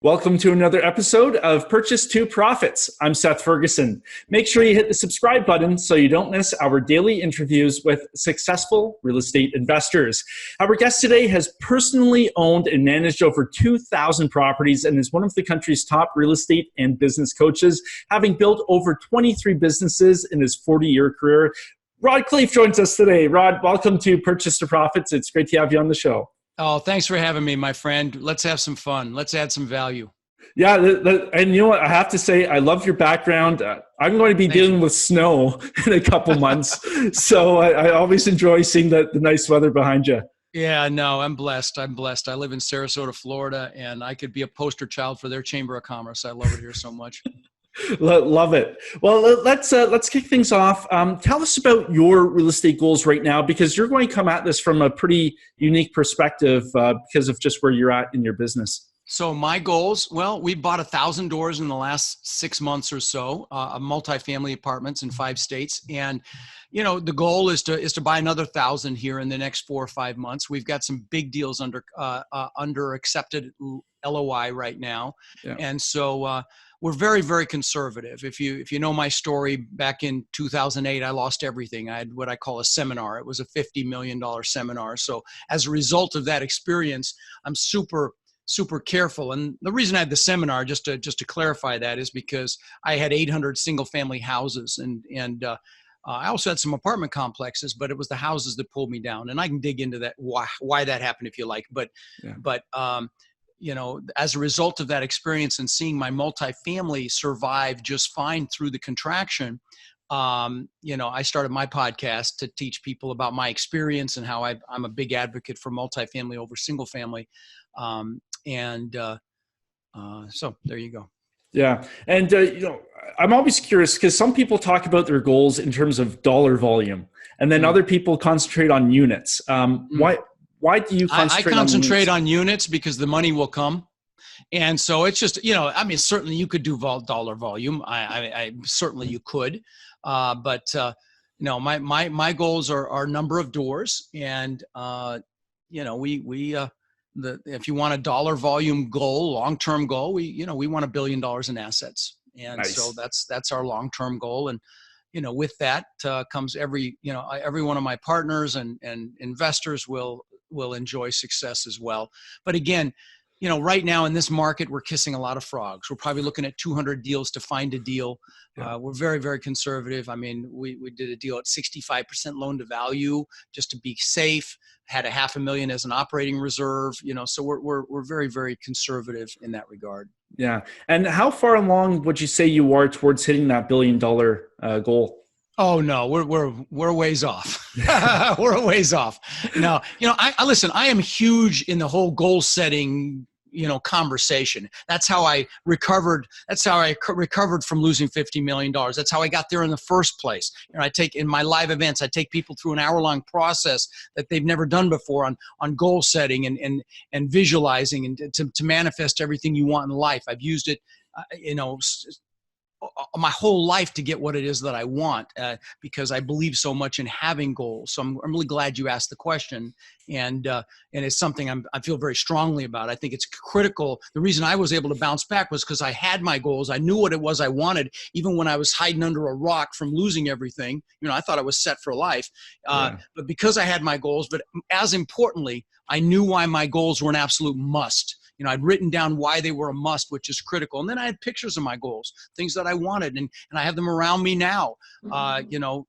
Welcome to another episode of Purchase to Profits. I'm Seth Ferguson. Make sure you hit the subscribe button so you don't miss our daily interviews with successful real estate investors. Our guest today has personally owned and managed over 2,000 properties and is one of the country's top real estate and business coaches, having built over 23 businesses in his 40-year career. Rod Khleif joins us today. Rod, welcome to Purchase to Profits. It's great to have you on the show. Oh, thanks for having me, my friend. Let's have some fun. Let's add some value. Yeah, and you know what? I have to say, I love your background. I'm going to be dealing with snow in a couple months, so I always enjoy seeing the nice weather behind you. Yeah, no, I'm blessed. I live in Sarasota, Florida, and I could be a poster child for their Chamber of Commerce. I love it here so much. Love it. Well, let's kick things off. Tell us about your real estate goals right now, because you're going to come at this from a pretty unique perspective because of just where you're at in your business. So my goals, well, we bought 1,000 doors in the last 6 months or so, of multifamily apartments in 5 states. And, you know, the goal is to buy another 1,000 here in the next 4 or 5 months. We've got some big deals under accepted LOI right now. Yeah. And so, we're very, very conservative. If you know my story, back in 2008, I lost everything. I had what I call a seminar. It was a $50 million seminar. So as a result of that experience, I'm super careful. And the reason I had the seminar, just to clarify that, is because I had 800 single family houses and I also had some apartment complexes, but it was the houses that pulled me down. And I can dig into that, why that happened if you like. But you know, as a result of that experience and seeing my multifamily survive just fine through the contraction, you know, I started my podcast to teach people about my experience and how I'm a big advocate for multifamily over single family. So there you go. Yeah. And, you know, I'm always curious because some people talk about their goals in terms of dollar volume, and then other people concentrate on units. Why do you concentrate I concentrate on units because the money will come. And so it's just, you know, I mean, certainly you could do dollar volume. I certainly you could. But no, my goals are number of doors. And, you know, if you want a dollar volume goal, long-term goal, we want $1 billion in assets. And nice. So that's our long-term goal. And, you know, with that comes every one of my partners and investors will enjoy success as well. But again, you know, right now in this market, we're kissing a lot of frogs. We're probably looking at 200 deals to find a deal. Yeah. We're very, very conservative. I mean, we did a deal at 65% loan to value just to be safe, had $500,000 as an operating reserve, you know, so we're very, very conservative in that regard. Yeah. And how far along would you say you are towards hitting that $1 billion goal? Oh no, we're ways off. We're a ways off. No, you know, I listen, I am huge in the whole goal setting, you know, conversation. That's how I recovered. That's how I recovered from losing $50 million. That's how I got there in the first place. You know, in my live events, I take people through an hour-long process that they've never done before on goal setting and visualizing and to manifest everything you want in life. I've used it, you know, my whole life to get what it is that I want, because I believe so much in having goals. So I'm really glad you asked the question, and it's something I feel very strongly about. I think it's critical. The reason I was able to bounce back was because I had my goals. I knew what it was I wanted, even when I was hiding under a rock from losing everything. You know, I thought I was set for life, but because I had my goals. But as importantly, I knew why my goals were an absolute must. You know, I'd written down why they were a must, which is critical. And then I had pictures of my goals, things that I wanted, and I have them around me now, you know,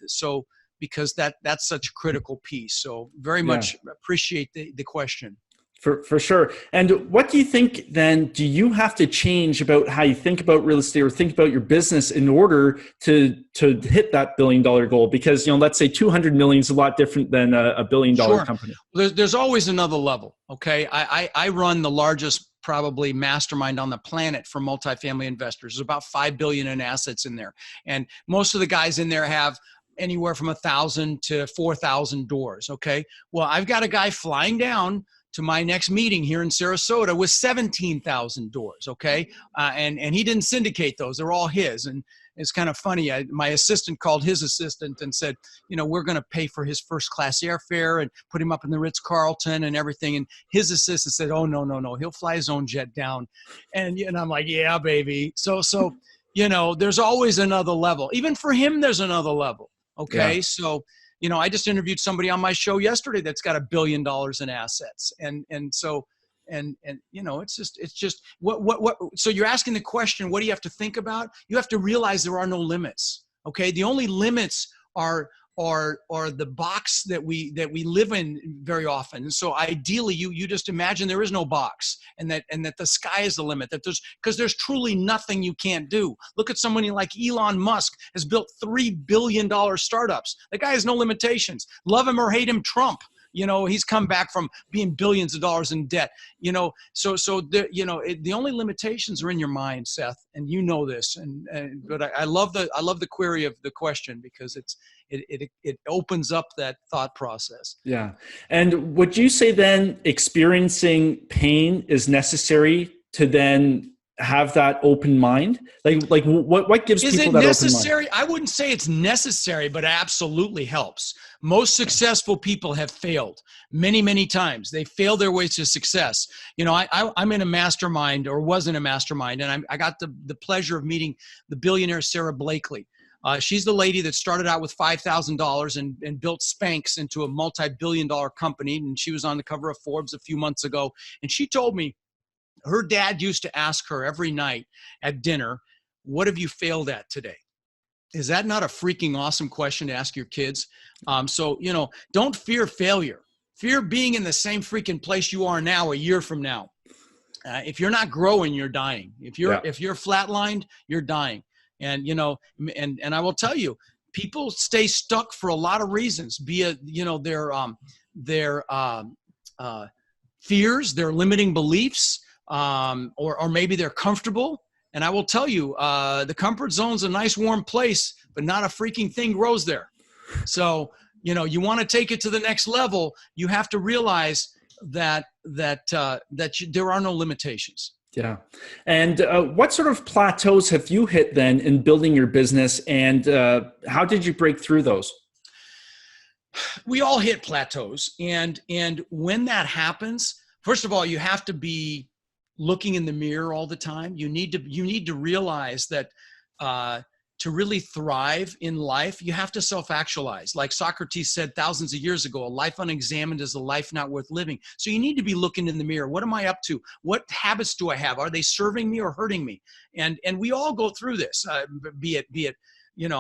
so because that's such a critical piece. So very much appreciate the question. For sure. And what do you think then, do you have to change about how you think about real estate or think about your business in order to hit that $1 billion goal? Because, you know, let's say 200 million is a lot different than a $1 billion company. There's always another level. Okay. I run the largest probably mastermind on the planet for multifamily investors. There's about 5 billion in assets in there. And most of the guys in there have anywhere from 1,000 to 4,000 doors. Okay. Well, I've got a guy flying down to my next meeting here in Sarasota with 17,000 doors. Okay. And he didn't syndicate those. They're all his. And it's kind of funny. My assistant called his assistant and said, we're going to pay for his first class airfare and put him up in the Ritz-Carlton and everything. And his assistant said, oh, no. He'll fly his own jet down. And I'm like, yeah, baby. So, there's always another level. Even for him, there's another level. Okay. Yeah. So, I just interviewed somebody on my show yesterday that's got $1 billion in assets. And so, it's just what, so you're asking the question, what do you have to think about? You have to realize there are no limits. Okay. The only limits are the box that we live in very often. And so ideally you just imagine there is no box and that the sky is the limit, because there's truly nothing you can't do. Look at somebody like Elon Musk has built $3 billion startups. The guy has no limitations. Love him or hate him, Trump. He's come back from being billions of dollars in debt. The only limitations are in your mind, Seth, and this. But I love the query of the question, because it opens up that thought process. Yeah. And would you say then experiencing pain is necessary to then have that open mind? Like what gives people that open mind? Is it necessary? I wouldn't say it's necessary, but it absolutely helps. Most successful people have failed many, many times. They failed their way to success. I'm in a mastermind, or was in a mastermind, and I got the pleasure of meeting the billionaire Sarah Blakely. She's the lady that started out with $5,000 and built Spanx into a multi-billion-dollar company. And she was on the cover of Forbes a few months ago. And she told me her dad used to ask her every night at dinner, what have you failed at today? Is that not a freaking awesome question to ask your kids? Don't fear failure. Fear being in the same freaking place you are now a year from now. If you're not growing, you're dying. If you're flatlined, you're dying. And, and I will tell you, people stay stuck for a lot of reasons, be it, their fears, their limiting beliefs, or maybe they're comfortable. And I will tell you, the comfort zone's a nice warm place, but not a freaking thing grows there. So, you want to take it to the next level. You have to realize that there are no limitations. Yeah. And what sort of plateaus have you hit then in building your business, and how did you break through those? We all hit plateaus. And when that happens, first of all, you have to be looking in the mirror all the time. You need to realize that to really thrive in life, you have to self-actualize. Like Socrates said thousands of years ago, a life unexamined is a life not worth living. So you need to be looking in the mirror. What am I up to? What habits do I have? Are they serving me or hurting me? And we all go through this, be it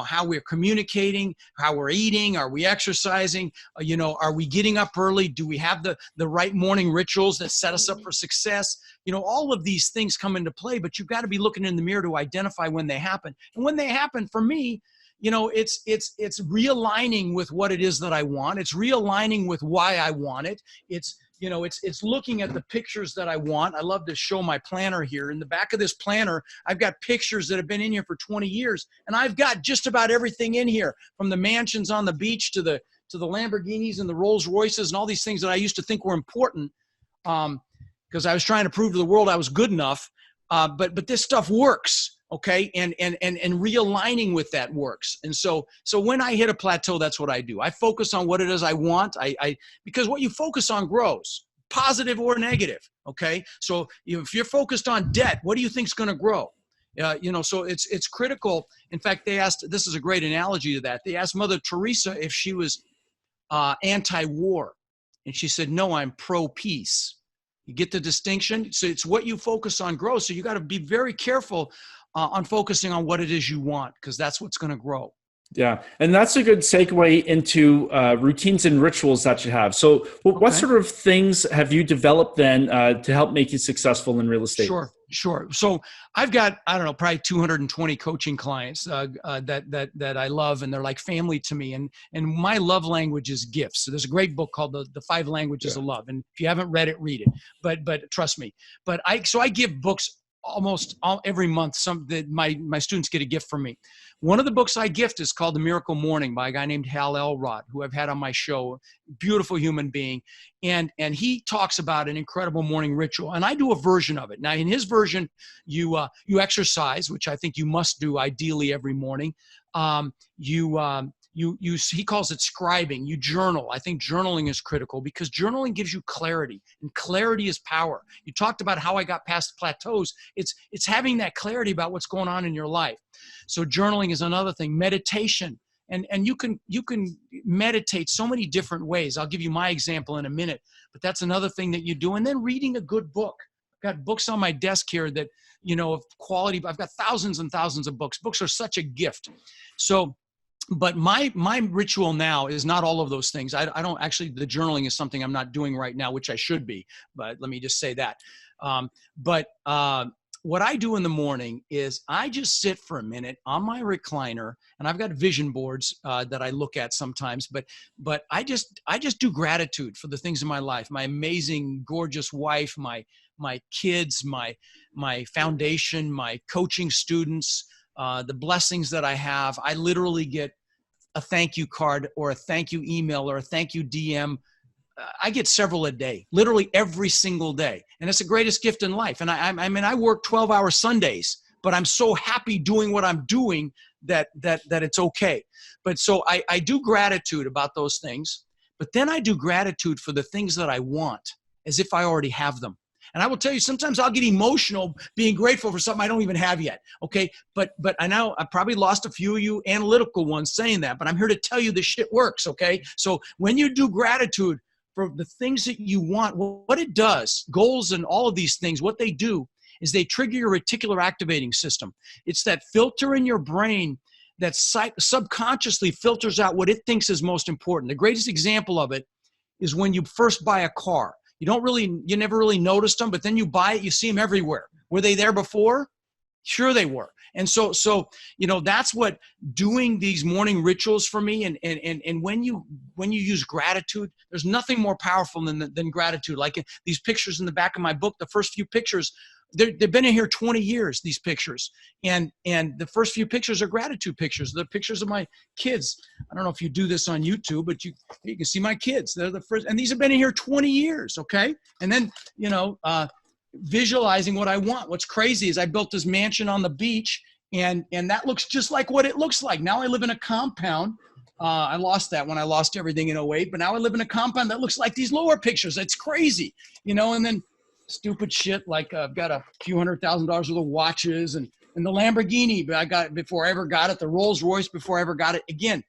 how we're communicating, how we're eating, are we exercising, are we getting up early? Do we have the right morning rituals that set us up for success? All of these things come into play, but you've got to be looking in the mirror to identify when they happen. And when they happen, for me, it's realigning with what it is that I want. It's realigning with why I want it. It's looking at the pictures that I want. I love to show my planner here. In the back of this planner, I've got pictures that have been in here for 20 years. And I've got just about everything in here, from the mansions on the beach to the Lamborghinis and the Rolls Royces and all these things that I used to think were important, because I was trying to prove to the world I was good enough. But this stuff works. Okay. And realigning with that works. And so when I hit a plateau, that's what I do. I focus on what it is I want. Because what you focus on grows, positive or negative. Okay. So if you're focused on debt, what do you think is going to grow? So it's critical. In fact, this is a great analogy to that. They asked Mother Teresa if she was anti-war. And she said, no, I'm pro-peace. You get the distinction? So it's what you focus on grows. So you got to be very careful on focusing on what it is you want, because that's what's going to grow. Yeah. And that's a good segue into routines and rituals that you have. So what sort of things have you developed then to help make you successful in real estate? Sure. So I've got, probably 220 coaching clients that I love, and they're like family to me. And my love language is gifts. So there's a great book called The 5 Languages of Love. And if you haven't read it, read it. But trust me. So I give books every month, my students get a gift from me. One of the books I gift is called The Miracle Morning by a guy named Hal Elrod, who I've had on my show. Beautiful human being. And he talks about an incredible morning ritual. And I do a version of it. Now, in his version, you exercise, which I think you must do ideally every morning. He calls it scribing. You journal. I think journaling is critical because journaling gives you clarity, and clarity is power. You talked about how I got past plateaus. It's having that clarity about what's going on in your life. So journaling is another thing. Meditation. And you can meditate so many different ways. I'll give you my example in a minute, but that's another thing that you do. And then reading a good book. I've got books on my desk here that, of quality. I've got thousands and thousands of books. Books are such a gift. So, but my ritual now is not all of those things. I don't actually, the journaling is something I'm not doing right now, which I should be, but let me just say that. What I do in the morning is I just sit for a minute on my recliner, and I've got vision boards that I look at sometimes, but I just do gratitude for the things in my life, my amazing, gorgeous wife, my kids, my foundation, my coaching students, the blessings that I have. I literally get a thank you card or a thank you email or a thank you DM. I get several a day, literally every single day. And it's the greatest gift in life. And I work 12-hour Sundays, but I'm so happy doing what I'm doing that it's okay. But so I do gratitude about those things, but then I do gratitude for the things that I want as if I already have them. And I will tell you, sometimes I'll get emotional being grateful for something I don't even have yet. Okay. But I know I probably lost a few of you analytical ones saying that, but I'm here to tell you this shit works. Okay. So when you do gratitude for the things that you want, what it does, goals and all of these things, what they do is they trigger your reticular activating system. It's that filter in your brain that subconsciously filters out what it thinks is most important. The greatest example of it is when you first buy a car. You never really noticed them, but then you buy it, you see them everywhere. Were they there before? Sure they were. And so that's what doing these morning rituals for me. And when you use gratitude, there's nothing more powerful than gratitude. Like these pictures in the back of my book, the first few pictures, they've been in here 20 years, these pictures. And the first few pictures are gratitude pictures. They're pictures of my kids. I don't know if you do this on YouTube, but you can see my kids. They're the first, and these have been in here 20 years. Okay. And then, visualizing what I want. What's crazy is I built this mansion on the beach, and that looks just like what it looks like. Now I live in a compound. I lost that when I lost everything in 2008, but now I live in a compound that looks like these lower pictures. It's crazy, and then stupid shit like I've got a few $100,000 worth of watches and the Lamborghini I got before I ever got it, the Rolls Royce before I ever got it. Again,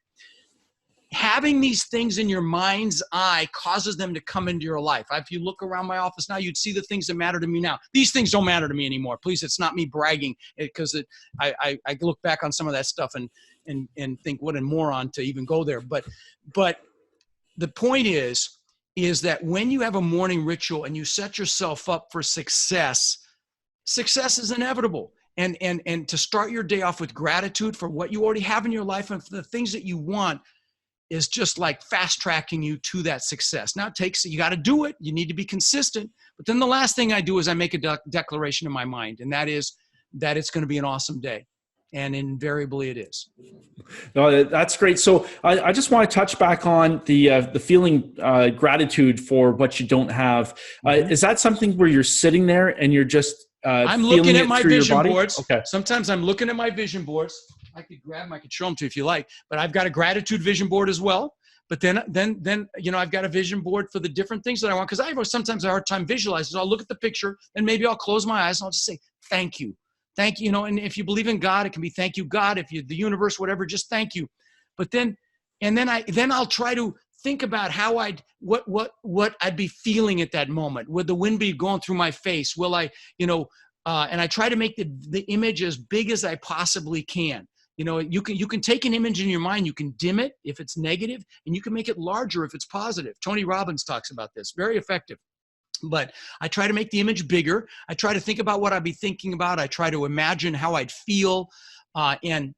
having these things in your mind's eye causes them to come into your life. If you look around my office now, you'd see the things that matter to me now. These things don't matter to me anymore. Please, it's not me bragging, because I look back on some of that stuff and think what a moron to even go there. But the point is that when you have a morning ritual and you set yourself up for success is inevitable. And to start your day off with gratitude for what you already have in your life and for the things that you want is just like fast tracking you to that success. Now you got to do it. You need to be consistent. But then the last thing I do is I make a declaration in my mind, and that is that it's going to be an awesome day. And invariably it is. No, that's great. So I just want to touch back on the feeling gratitude for what you don't have. Is that something where you're sitting there and you're just I'm looking at my vision boards. Okay. Sometimes I'm looking at my vision boards. I could show them to you if you like, but I've got a gratitude vision board as well. But then I've got a vision board for the different things that I want, because I have sometimes a hard time visualizing. So I'll look at the picture and maybe I'll close my eyes and I'll just say, thank you. Thank you. And if you believe in God, it can be thank you, God. If you, the universe, whatever, just thank you. But then I'll try to think about how what I'd be feeling at that moment. Would the wind be going through my face? Will I, and I try to make the image as big as I possibly can. You can take an image in your mind, you can dim it if it's negative, and you can make it larger if it's positive. Tony Robbins talks about this, very effective. But I try to make the image bigger. I try to think about what I'd be thinking about. I try to imagine how I'd feel, and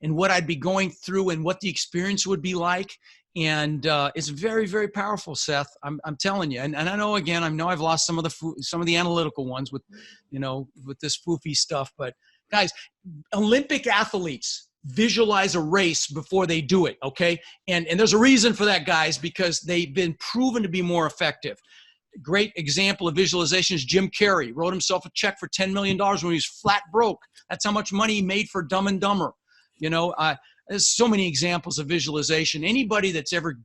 what I'd be going through and what the experience would be like. And it's very, very powerful, Seth. I'm telling you. And I know, again, I know I've lost some of the analytical ones with, with this foofy stuff. But guys, Olympic athletes visualize a race before they do it, okay? And there's a reason for that, guys, because they've been proven to be more effective. Great example of visualization is Jim Carrey. Wrote himself a check for $10 million when he was flat broke. That's how much money he made for Dumb and Dumber. There's so many examples of visualization. Anybody that's ever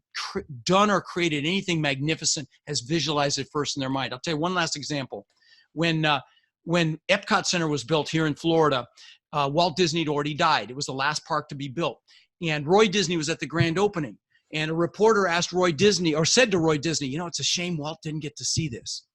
done or created anything magnificent has visualized it first in their mind. I'll tell you one last example. When Epcot Center was built here in Florida, Walt Disney had already died. It was the last park to be built. And Roy Disney was at the grand opening. And a reporter asked Roy Disney, or said to Roy Disney, it's a shame Walt didn't get to see this.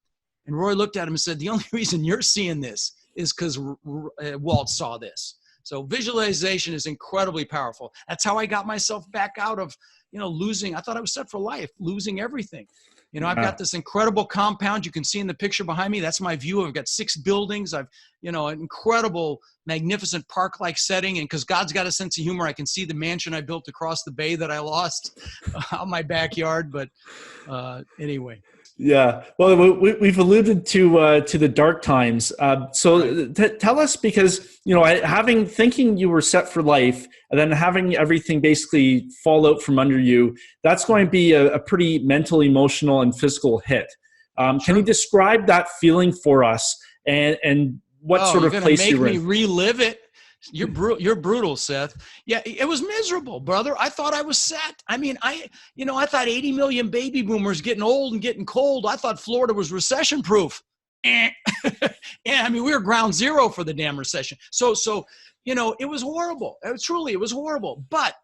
And Roy looked at him and said, the only reason you're seeing this is because Walt saw this. So visualization is incredibly powerful. That's how I got myself back out of, losing. I thought I was set for life, losing everything. I've got this incredible compound. You can see in the picture behind me. That's my view. I've got 6 buildings. I've, an incredible, magnificent park-like setting. And because God's got a sense of humor, I can see the mansion I built across the bay that I lost out my backyard. But anyway. Yeah. Well, we've alluded to the dark times. So tell us, because, thinking you were set for life and then having everything basically fall out from under you, that's going to be a pretty mental, emotional, and physical hit. Can you describe that feeling for us and what sort of place you were in? You're going to make me relive it. You're brutal, Seth. Yeah, it was miserable, brother. I thought I was set. I mean, I thought 80 million baby boomers getting old and getting cold. I thought Florida was recession proof. Yeah, I mean, we were ground zero for the damn recession. So it was horrible. It was horrible. But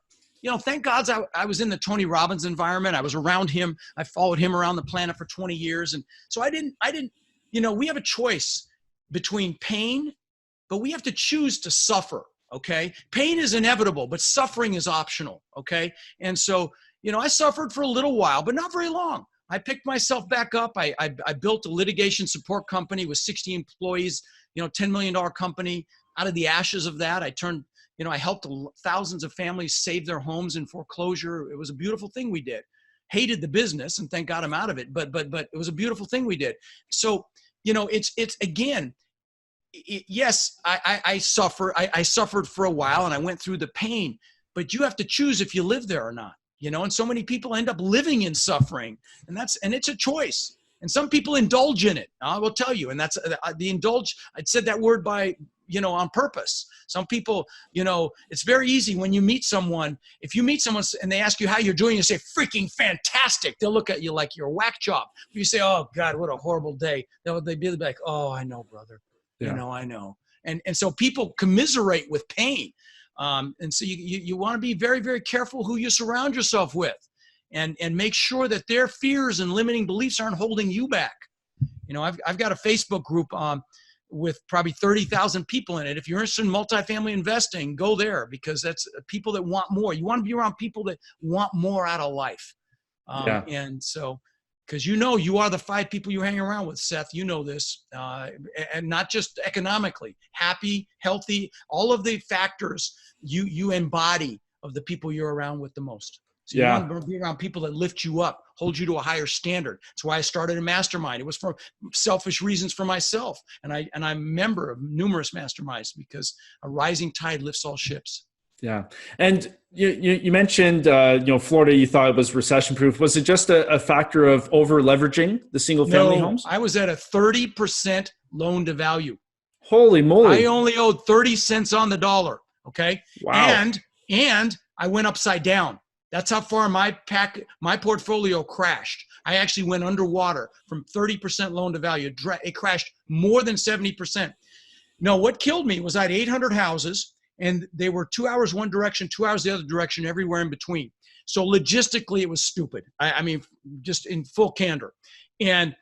thank God I was in the Tony Robbins environment. I was around him. I followed him around the planet for 20 years, and so I didn't. We have a choice between pain, but we have to choose to suffer, okay? Pain is inevitable, but suffering is optional, okay? And so, I suffered for a little while, but not very long. I picked myself back up. I built a litigation support company with 60 employees, $10 million company. Out of the ashes of that, I turned, I helped thousands of families save their homes in foreclosure. It was a beautiful thing we did. Hated the business, and thank God I'm out of it, but it was a beautiful thing we did. So, it's again, yes, I suffered for a while, and I went through the pain, but you have to choose if you live there or not, and so many people end up living in suffering, and it's a choice. And some people indulge in it. I will tell you. And that's the indulge. I said that word on purpose. Some people, it's very easy when you meet someone. If you meet someone and they ask you how you're doing, you say, freaking fantastic. They'll look at you like you're a whack job. If you say, oh God, what a horrible day. They'll be like, oh, I know, brother. Yeah. I know. And so people commiserate with pain. And so you want to be very, very careful who you surround yourself with, and make sure that their fears and limiting beliefs aren't holding you back. I've got a Facebook group with probably 30,000 people in it. If you're interested in multifamily investing, go there, because that's people that want more. You want to be around people that want more out of life. And so, because you are the 5 people you hang around with, Seth. You know this, and not just economically, happy, healthy, all of the factors you embody of the people you're around with the most. So you want to be around people that lift you up, hold you to a higher standard. That's why I started a mastermind. It was for selfish reasons for myself, and I'm a member of numerous masterminds, because a rising tide lifts all ships. Yeah. And you mentioned, Florida, you thought it was recession proof. Was it just a factor of over leveraging the single family homes? I was at a 30% loan to value. Holy moly. I only owed 30 cents on the dollar. Okay. Wow. And I went upside down. That's how far my portfolio crashed. I actually went underwater from 30% loan to value. It crashed more than 70%. No, what killed me was I had 800 houses, and they were 2 hours one direction, 2 hours the other direction, everywhere in between. So logistically, it was stupid. I mean, just in full candor. And,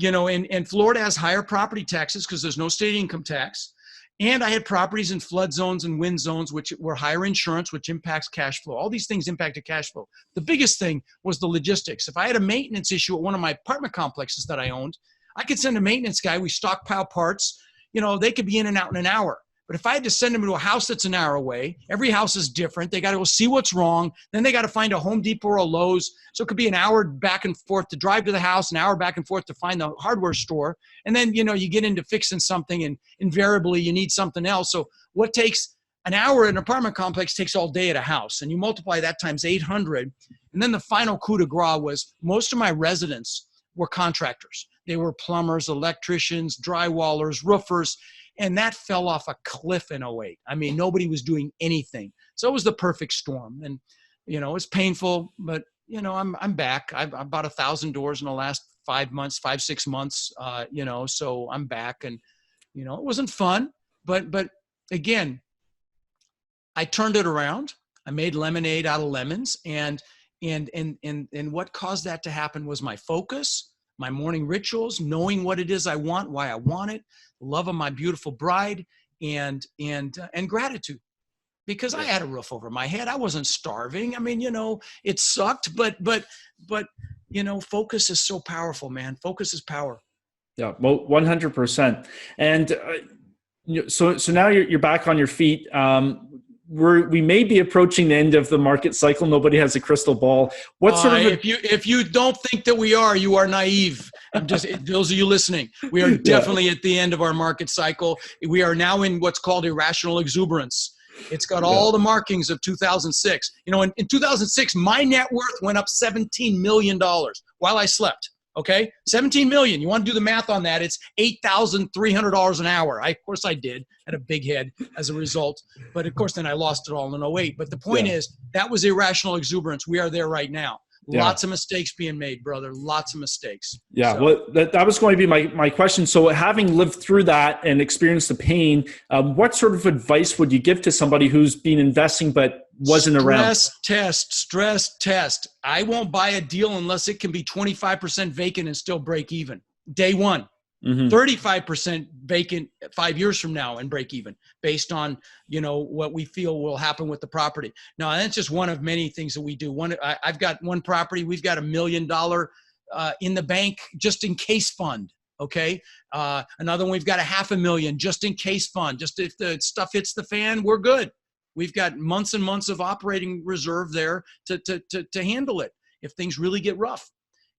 and Florida has higher property taxes because there's no state income tax. And I had properties in flood zones and wind zones, which were higher insurance, which impacts cash flow. All these things impacted cash flow. The biggest thing was the logistics. If I had a maintenance issue at one of my apartment complexes that I owned, I could send a maintenance guy. We stockpile parts. They could be in and out in an hour. But if I had to send them to a house that's an hour away, every house is different. They got to go see what's wrong. Then they got to find a Home Depot or a Lowe's. So it could be an hour back and forth to drive to the house, an hour back and forth to find the hardware store. And then, you get into fixing something and invariably you need something else. So what takes an hour in an apartment complex takes all day at a house. And you multiply that times 800. And then the final coup de grace was most of my residents were contractors. They were plumbers, electricians, drywallers, roofers. And that fell off a cliff in '08. I mean, nobody was doing anything. So it was the perfect storm. And, it was painful, but, I'm back. I've bought 1,000 doors in the last 6 months, so I'm back. And, it wasn't fun, but again, I turned it around. I made lemonade out of lemons. And what caused that to happen was my focus, my morning rituals, knowing what it is I want, why I want it, love of my beautiful bride, and gratitude, because I had a roof over my head. I wasn't starving. I mean, it sucked, but focus is so powerful, man. Focus is power. Yeah, well, 100%. And so now you're back on your feet. We may be approaching the end of the market cycle. Nobody has a crystal ball. What sort of if you don't think that we are, you are naive. I'm just those of you listening. We are definitely at the end of our market cycle. We are now in what's called irrational exuberance. It's got all the markings of 2006. In 2006, my net worth went up $17 million while I slept. Okay, 17 million. You want to do the math on that? It's $8,300 an hour. Of course I did. Had a big head as a result, but of course then I lost it all in '08. But the point is that was irrational exuberance. We are there right now. Lots of mistakes being made, brother. Lots of mistakes. Yeah, so, well, that was going to be my question. So having lived through that and experienced the pain, what sort of advice would you give to somebody who's been investing but wasn't around? Stress test. I won't buy a deal unless it can be 25% vacant and still break even. Day one. 35% vacant 5 years from now and break even based on, what we feel will happen with the property. Now, that's just one of many things that we do. I've got one property. We've got $1 million in the bank just in case fund. Okay. Another one, we've got $500,000 just in case fund. Just if the stuff hits the fan, we're good. We've got months and months of operating reserve there to handle it if things really get rough.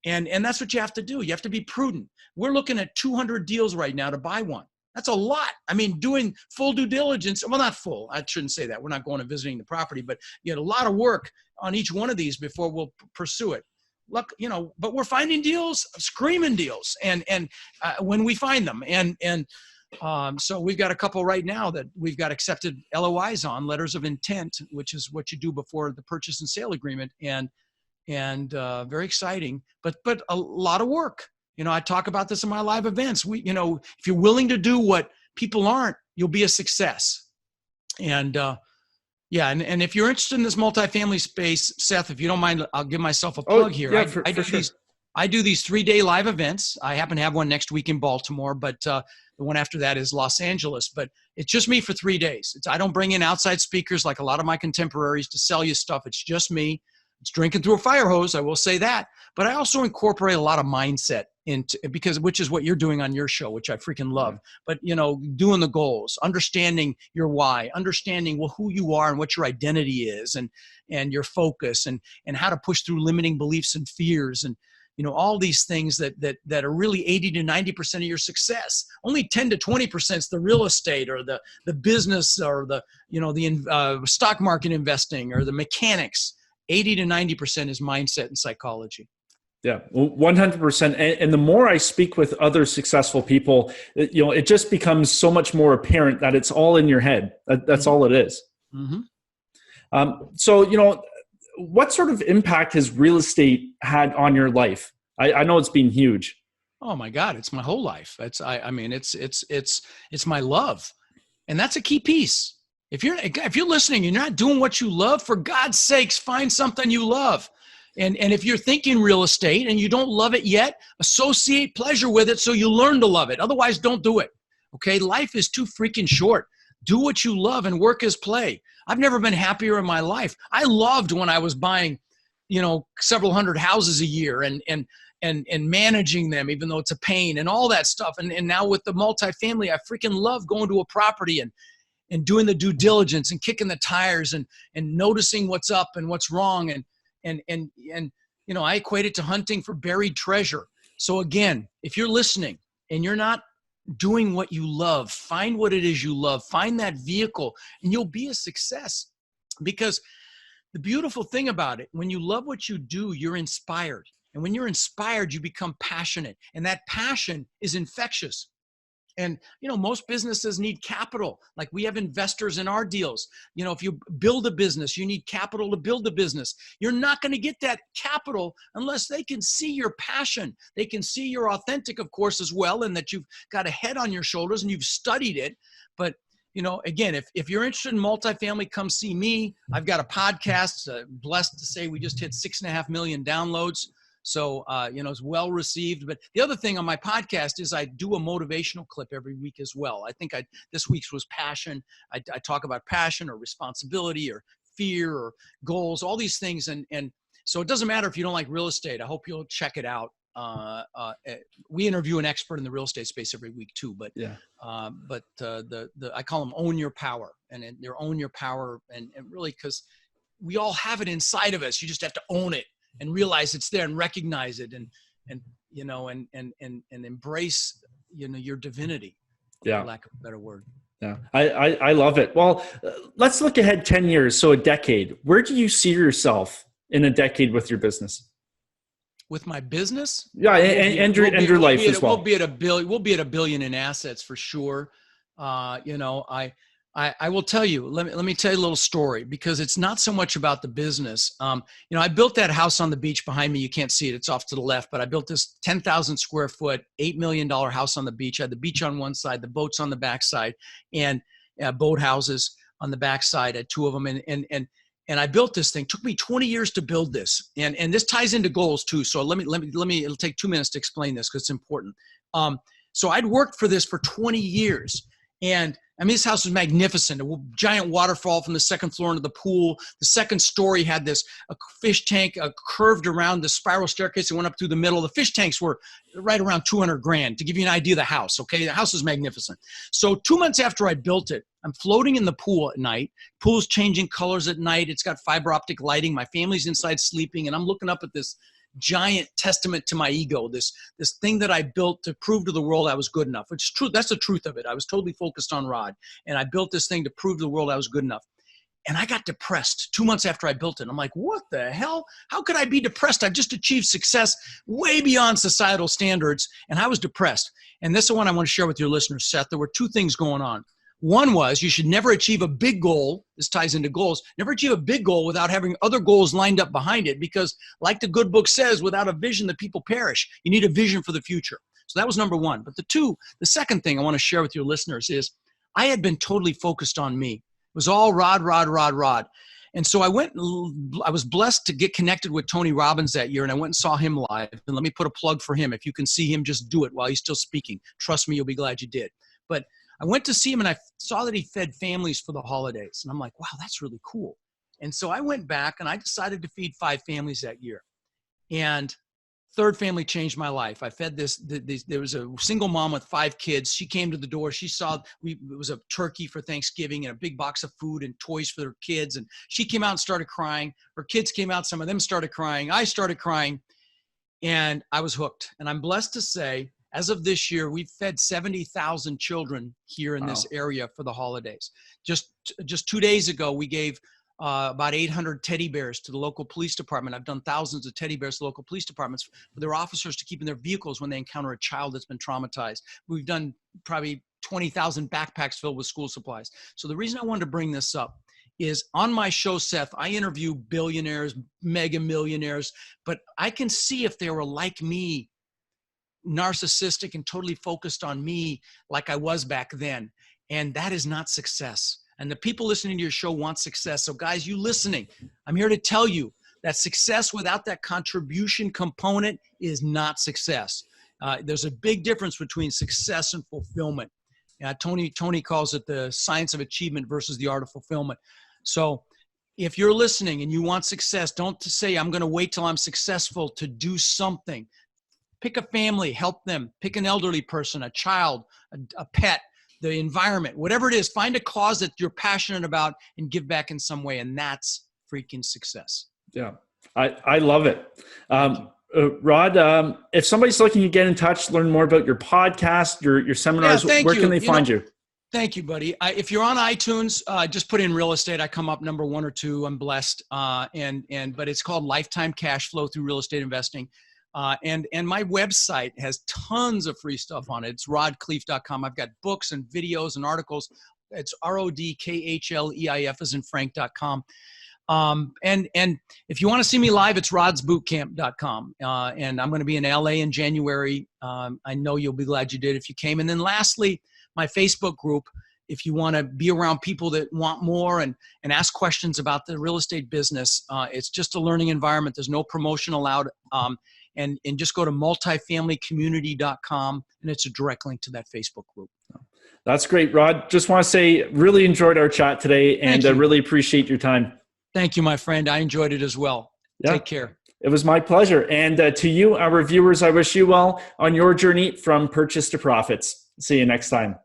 And that's what you have to do. You have to be prudent. We're looking at 200 deals right now to buy one. That's a lot. I mean, doing full due diligence. Well, not full. I shouldn't say that. We're not going and visiting the property, but you had a lot of work on each one of these before we'll pursue it. Look, but we're finding deals, screaming deals, and when we find them, so we've got a couple right now that we've got accepted LOIs on, letters of intent, which is what you do before the purchase and sale agreement, and very exciting, but a lot of work. I talk about this in my live events. If you're willing to do what people aren't, you'll be a success. And if you're interested in this multifamily space, Seth, if you don't mind, I'll give myself a plug here. I do these 3-day live events. I happen to have one next week in Baltimore, but the one after that is Los Angeles. But it's just me for 3 days. I don't bring in outside speakers like a lot of my contemporaries to sell you stuff. It's just me. It's drinking through a fire hose, I will say that. But I also incorporate a lot of mindset which is what you're doing on your show, which I freaking love. But, doing the goals, understanding your why, understanding who you are and what your identity is, and your focus, and how to push through limiting beliefs and fears, and all these things that are really 80 to 90% of your success. Only 10 to 20% is the real estate or the business or the stock market investing or the mechanics. 80 to 90% is mindset and psychology. Yeah, 100%. And the more I speak with other successful people, it just becomes so much more apparent that it's all in your head. That's all it is. So, what sort of impact has real estate had on your life? I know it's been huge. Oh my God, it's my whole life. It's my love, and that's a key piece. If you're listening, you're not doing what you love, for God's sakes, find something you love. And if you're thinking real estate and you don't love it yet, associate pleasure with it so you learn to love it. Otherwise, don't do it. Okay? Life is too freaking short. Do what you love, and work is play. I've never been happier in my life. I loved when I was buying, several hundred houses a year and managing them, even though it's a pain and all that stuff. And now with the multifamily, I freaking love going to a property and and doing the due diligence and kicking the tires and noticing what's up and what's wrong. And I equate it to hunting for buried treasure. So again, if you're listening and you're not doing what you love, find what it is you love, find that vehicle, and you'll be a success. Because the beautiful thing about it, when you love what you do, you're inspired. And when you're inspired, you become passionate. And that passion is infectious. And, most businesses need capital. Like we have investors in our deals. If you build a business, you need capital to build a business. You're not going to get that capital unless they can see your passion. They can see you're authentic, of course, as well, and that you've got a head on your shoulders and you've studied it. But, again, if you're interested in multifamily, come see me. I've got a podcast, blessed to say we just hit 6.5 million downloads. So, it's well received. But the other thing on my podcast is I do a motivational clip every week as well. I think this week's was passion. I talk about passion or responsibility or fear or goals, all these things. And so it doesn't matter if you don't like real estate. I hope you'll check it out. We interview an expert in the real estate space every week too, but yeah. I call them own your power, and they're own your power. And really, because we all have it inside of us, you just have to own it and realize it's there and recognize it and embrace, your divinity, for lack of a better word. Yeah. I love it. Well, let's look ahead 10 years. So a decade. Where do you see yourself in a decade with your business? With my business? Yeah. And your life as well. We'll be at $1 billion in assets for sure. I will tell you, let me tell you a little story, because it's not so much about the business. I built that house on the beach behind me. You can't see it. It's off to the left, but I built this 10,000 square foot, $8 million house on the beach. I had the beach on one side, the boats on the backside, and boat houses on the backside. I had two of them. And I built this thing. It took me 20 years to build this. And this ties into goals too. So let me, it'll take 2 minutes to explain this because it's important. So I'd worked for this for 20 years. And this house was magnificent. A giant waterfall from the second floor into the pool. The second story had a fish tank curved around the spiral staircase that went up through the middle. The fish tanks were right around $200,000 to give you an idea of the house. Okay, the house is magnificent. So 2 months after I built it, I'm floating in the pool at night. Pool's changing colors at night. It's got fiber optic lighting. My family's inside sleeping, and I'm looking up at this giant testament to my ego, this thing that I built to prove to the world I was good enough. It's true. That's the truth of it. I was totally focused on Rod, and I built this thing to prove to the world I was good enough. And I got depressed 2 months after I built it. I'm like, what the hell? How could I be depressed? I've just achieved success way beyond societal standards, and I was depressed. And this is the one I want to share with your listeners, Seth. There were two things going on. One was you should never achieve a big goal. This ties into goals. Never achieve a big goal without having other goals lined up behind it, because like the good book says, without a vision, the people perish. You need a vision for the future. So that was number one. But the second thing I want to share with your listeners is I had been totally focused on me. It was all Rod. And so I was blessed to get connected with Tony Robbins that year, and I went and saw him live. And let me put a plug for him. If you can see him, just do it while he's still speaking. Trust me, you'll be glad you did. But I went to see him, and I saw that he fed families for the holidays. And I'm like, wow, that's really cool. And so I went back, and I decided to feed 5 families that year. And third family changed my life. I fed there was a single mom with 5 kids. She came to the door. She saw it was a turkey for Thanksgiving and a big box of food and toys for their kids. And she came out and started crying. Her kids came out. Some of them started crying. I started crying. And I was hooked. And I'm blessed to say, as of this year, we've fed 70,000 children here in this area for the holidays. Just 2 days ago, we gave about 800 teddy bears to the local police department. I've done thousands of teddy bears to local police departments for their officers to keep in their vehicles when they encounter a child that's been traumatized. We've done probably 20,000 backpacks filled with school supplies. So the reason I wanted to bring this up is on my show, Seth, I interview billionaires, mega millionaires, but I can see if they were like me, narcissistic and totally focused on me like I was back then. And that is not success. And the people listening to your show want success. So guys, you listening, I'm here to tell you that success without that contribution component is not success. There's a big difference between success and fulfillment. Tony calls it the science of achievement versus the art of fulfillment. So if you're listening and you want success, don't say, I'm going to wait till I'm successful to do something. Pick a family, help them. Pick an elderly person, a child, a pet. the environment, whatever it is, find a cause that you're passionate about and give back in some way. And that's freaking success. Yeah, I love it. Rod, if somebody's looking to get in touch, learn more about your podcast, your seminars, where can they find you? Thank you, buddy. If you're on iTunes, just put in real estate. I come up number 1 or 2. I'm blessed. But it's called Lifetime Cash Flow Through Real Estate Investing. And my website has tons of free stuff on it. It's rodkhleif.com. I've got books and videos and articles. It's RODKHLEIF as in Frank.com. And if you want to see me live, it's rodsbootcamp.com. And I'm going to be in LA in January. I know you'll be glad you did if you came. And then lastly, my Facebook group, if you want to be around people that want more and ask questions about the real estate business. It's just a learning environment. There's no promotion allowed. And just go to multifamilycommunity.com, and it's a direct link to that Facebook group. That's great, Rod. Just want to say, really enjoyed our chat today, and I really appreciate your time. Thank you, my friend. I enjoyed it as well. Yeah. Take care. It was my pleasure. And to you, our viewers, I wish you well on your journey from purchase to profits. See you next time.